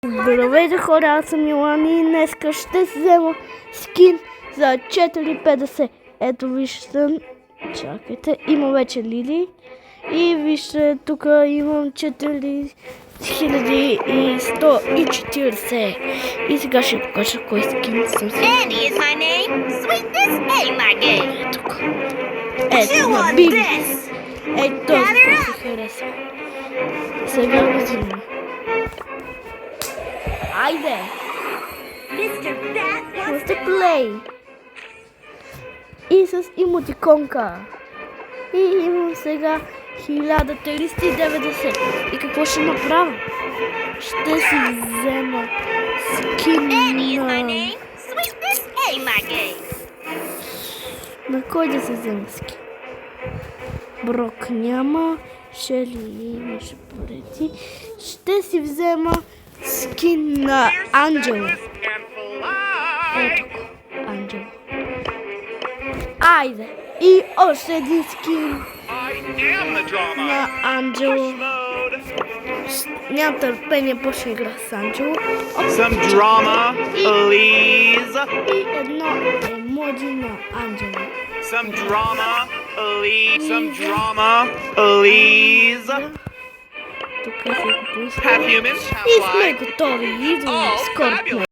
Здравейте хора, аз съм Милан и днеска ще си взема скин за 4,50. Ето вижте, чакайте, има вече лили и вижте, тук имам 4140 и сега ще покажа кой скин съм си. Тук. Ето на Биби. Ето този се харесва. Сега го взимам. Айде! Мъсте плей! И с имотиконка. И имам сега 1390. И какво ще направя? Ще си взема скин на кой да се взема скин? Брок няма. Шели имаше пореди. Ще си взема скин на Анджел. Ето го, Анджел. Айде! И още един скин на Анджел. Нямам търпение, почне игра с Анджел. Some drama, please. И едно емоджи на Анджел. Some drama, please. Some drama, please. Тук се го поиска. Half human, half И сме fly. готови. Идваме скоро.